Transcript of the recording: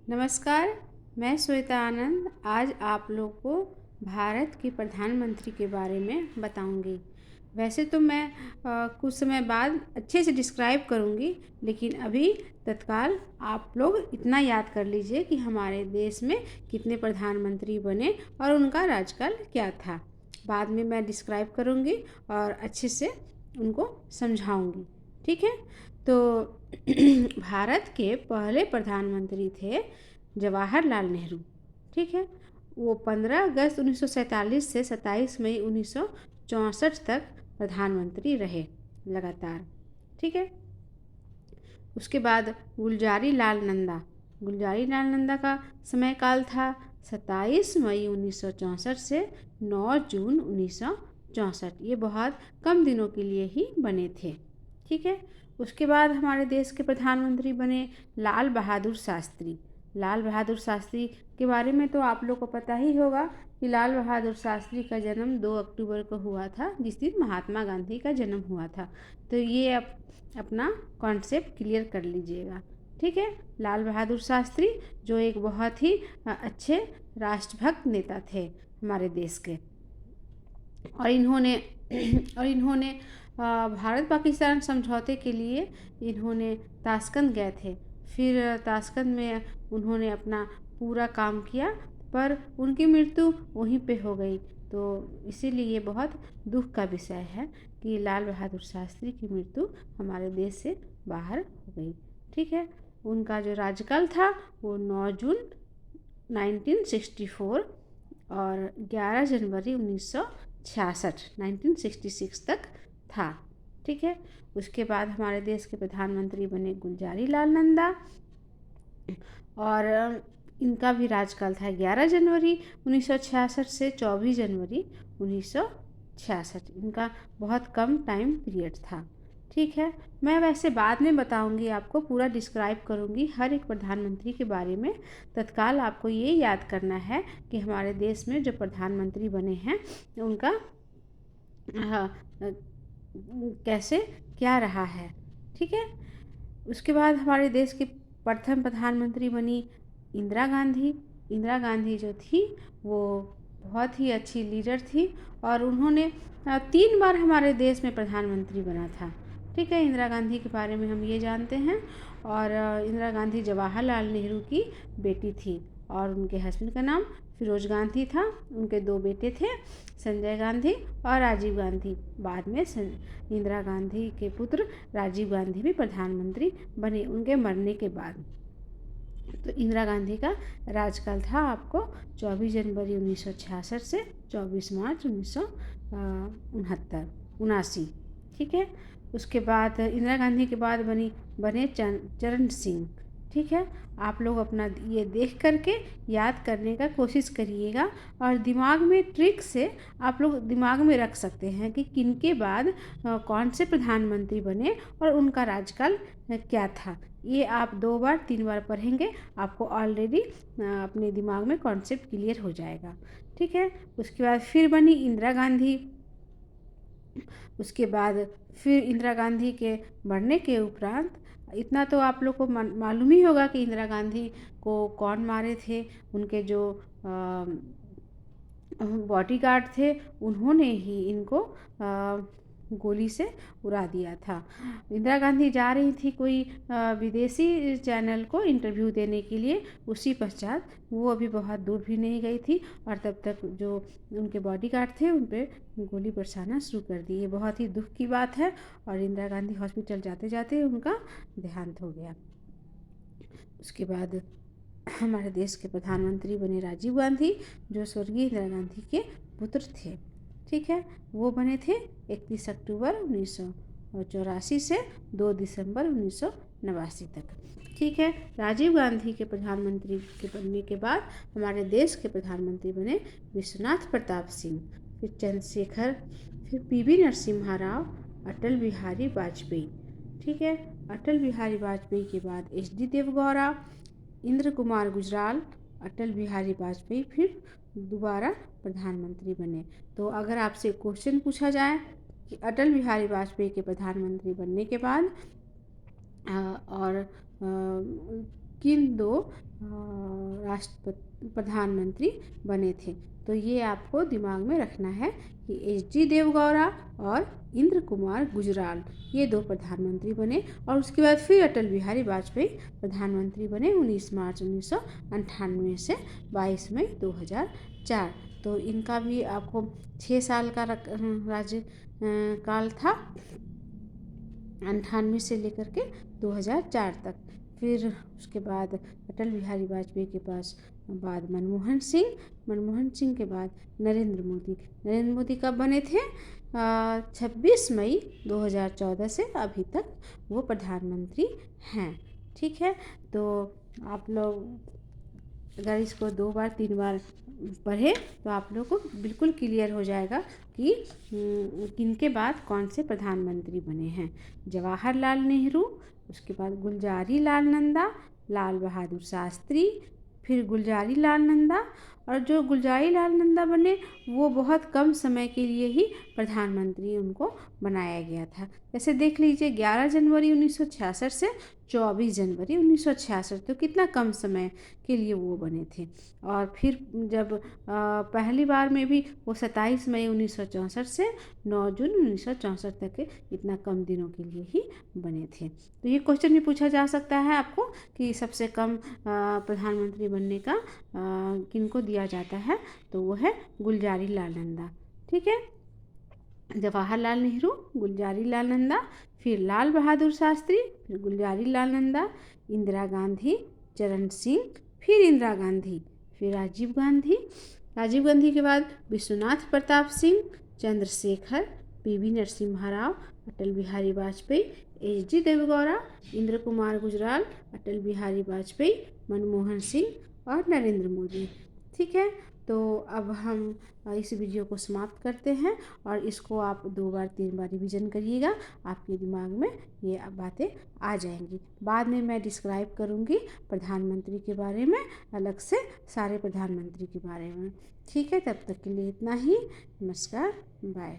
नमस्कार, मैं श्वेता आनंद आज आप लोग को भारत के प्रधानमंत्री के बारे में बताऊंगी। वैसे तो मैं कुछ समय बाद अच्छे से डिस्क्राइब करूंगी, लेकिन अभी तत्काल आप लोग इतना याद कर लीजिए कि हमारे देश में कितने प्रधानमंत्री बने और उनका राज्यकाल क्या था। बाद में मैं डिस्क्राइब करूंगी और अच्छे से उनको समझाऊंगी। ठीक है। तो भारत के पहले प्रधानमंत्री थे जवाहरलाल नेहरू। ठीक है। वो 15 अगस्त 1947 से 27 मई 1964 तक प्रधानमंत्री रहे लगातार। ठीक है। उसके बाद गुलजारी लाल नंदा का समयकाल था 27 मई 1964 से 9 जून 1964। ये बहुत कम दिनों के लिए ही बने थे। ठीक है। उसके बाद हमारे देश के प्रधानमंत्री बने लाल बहादुर शास्त्री। लाल बहादुर शास्त्री के बारे में तो आप लोग को पता ही होगा कि लाल बहादुर शास्त्री का जन्म 2 अक्टूबर को हुआ था, जिस दिन महात्मा गांधी का जन्म हुआ था। तो ये अपना कॉन्सेप्ट क्लियर कर लीजिएगा। ठीक है। लाल बहादुर शास्त्री जो एक बहुत ही अच्छे राष्ट्रभक्त नेता थे हमारे देश के, और इन्होंने भारत पाकिस्तान समझौते के लिए इन्होंने ताशकंद गए थे। फिर ताशकंद में उन्होंने अपना पूरा काम किया, पर उनकी मृत्यु वहीं पे हो गई। तो इसीलिए ये बहुत दुख का विषय है कि लाल बहादुर शास्त्री की मृत्यु हमारे देश से बाहर हो गई। ठीक है। उनका जो राज्यकाल था वो 9 जून 1964 और 11 जनवरी 1966 तक था। ठीक है। उसके बाद हमारे देश के प्रधानमंत्री बने गुलजारी लाल नंदा, और इनका भी राज्यकाल था 11 जनवरी 1966 से 24 जनवरी 1966। इनका बहुत कम टाइम पीरियड था। ठीक है। मैं वैसे बाद में बताऊंगी, आपको पूरा डिस्क्राइब करूंगी हर एक प्रधानमंत्री के बारे में। तत्काल आपको ये याद करना है कि हमारे देश में जो प्रधानमंत्री बने हैं उनका कैसे क्या रहा है। ठीक है। उसके बाद हमारे देश की प्रथम प्रधानमंत्री बनी इंदिरा गांधी। इंदिरा गांधी जो थी वो बहुत ही अच्छी लीडर थी, और उन्होंने 3 बार हमारे देश में प्रधानमंत्री बना था। ठीक है। इंदिरा गांधी के बारे में हम ये जानते हैं। और इंदिरा गांधी जवाहरलाल नेहरू की बेटी थी, और उनके हस्बैंड का नाम फिरोज गांधी था। उनके 2 बेटे थे, संजय गांधी और राजीव गांधी। बाद में इंदिरा गांधी के पुत्र राजीव गांधी भी प्रधानमंत्री बने उनके मरने के बाद। तो इंदिरा गांधी का राज्यकाल था आपको 24 जनवरी 1966 से 24 मार्च 1979। ठीक है। उसके बाद इंदिरा गांधी के बाद बने चरण सिंह। ठीक है। आप लोग अपना ये देख करके याद करने का कोशिश करिएगा, और दिमाग में ट्रिक से आप लोग दिमाग में रख सकते हैं कि किनके बाद कौन से प्रधानमंत्री बने और उनका राज्यकाल क्या था। ये आप 2 बार 3 बार पढ़ेंगे, आपको ऑलरेडी अपने दिमाग में कॉन्सेप्ट क्लियर हो जाएगा। ठीक है। उसके बाद फिर बनी इंदिरा गांधी। उसके बाद फिर इंदिरा गांधी के मरने के उपरांत इतना तो आप लोग को मालूम ही होगा कि इंदिरा गांधी को कौन मारे थे। उनके जो बॉडीगार्ड थे उन्होंने ही इनको गोली से उड़ा दिया था। इंदिरा गांधी जा रही थी कोई विदेशी चैनल को इंटरव्यू देने के लिए, उसी पश्चात वो अभी बहुत दूर भी नहीं गई थी, और तब तक जो उनके बॉडीगार्ड थे उन पर गोली बरसाना शुरू कर दी। ये बहुत ही दुख की बात है, और इंदिरा गांधी हॉस्पिटल जाते जाते उनका देहांत हो गया। उसके बाद हमारे देश के प्रधानमंत्री बने राजीव गांधी, जो स्वर्गीय इंदिरा गांधी के पुत्र थे। ठीक है। वो बने थे 31 अक्टूबर 1984 से 2 दिसंबर 1989 तक। ठीक है। राजीव गांधी के प्रधानमंत्री के बनने के बाद हमारे देश के प्रधानमंत्री बने विश्वनाथ प्रताप सिंह, फिर चंद्रशेखर, फिर पीवी नरसिम्हा राव, अटल बिहारी वाजपेयी। ठीक है। अटल बिहारी वाजपेयी के बाद HD देवगौड़ा, इंद्र कुमार गुजराल, अटल बिहारी वाजपेयी फिर दोबारा प्रधानमंत्री बने। तो अगर आपसे क्वेश्चन पूछा जाए कि अटल बिहारी वाजपेयी के प्रधानमंत्री बनने के बाद और किन दो प्रधानमंत्री बने थे। तो ये आपको दिमाग में रखना है कि एच.डी. देवगौड़ा और इंद्र कुमार गुजराल ये दो प्रधानमंत्री बने। और उसके बाद फिर अटल बिहारी वाजपेयी प्रधानमंत्री बने 19 मार्च 1998 से 22 मई 2004। तो इनका भी आपको 6 साल का राज्य काल था, 98 से लेकर के 2004 तक। फिर उसके बाद अटल बिहारी वाजपेयी के बाद मनमोहन सिंह के बाद नरेंद्र मोदी कब बने थे? 26 मई 2014 से अभी तक वो प्रधानमंत्री हैं। ठीक है, तो आप लोग अगर इसको 2 बार 3 बार पढ़े तो आप लोग को बिल्कुल क्लियर हो जाएगा कि किनके बाद कौन से प्रधानमंत्री बने हैं। जवाहरलाल नेहरू, उसके बाद गुलजारी लाल नंदा, लाल बहादुर शास्त्री, फिर गुलजारी लाल नंदा। और जो गुलजारी लाल नंदा बने वो बहुत कम समय के लिए ही प्रधानमंत्री उनको बनाया गया था। जैसे देख लीजिए 11 जनवरी 1966 से 24 जनवरी 1966, तो कितना कम समय के लिए वो बने थे। और फिर जब पहली बार में भी वो 27 मई 1964 से 9 जून 1964 तक के इतना कम दिनों के लिए ही बने थे। तो ये क्वेश्चन भी पूछा जा सकता है आपको कि सबसे कम प्रधानमंत्री बनने का किनको दिया जाता है, तो वो है गुलजारी लाल नंदा। ठीक है, जवाहरलाल नेहरू, गुलजारी लाल नंदा, फिर लाल बहादुर शास्त्री, फिर गुलजारी लाल नंदा, इंदिरा गांधी, चरण सिंह, फिर इंदिरा गांधी, फिर राजीव गांधी के बाद विश्वनाथ प्रताप सिंह, चंद्रशेखर, पी.वी. नरसिम्हा राव, अटल बिहारी वाजपेयी, एच.डी. देवेगौड़ा, इंद्र कुमार गुजराल, अटल बिहारी वाजपेयी, मनमोहन सिंह और नरेंद्र मोदी। ठीक है, तो अब हम इस वीडियो को समाप्त करते हैं और इसको आप 2 बार 3 बार रिवीजन करिएगा, आपके दिमाग में ये बातें आ जाएंगी। बाद में मैं डिस्क्राइब करूँगी प्रधानमंत्री के बारे में, अलग से सारे प्रधानमंत्री के बारे में। ठीक है, तब तक के लिए इतना ही। नमस्कार, बाय।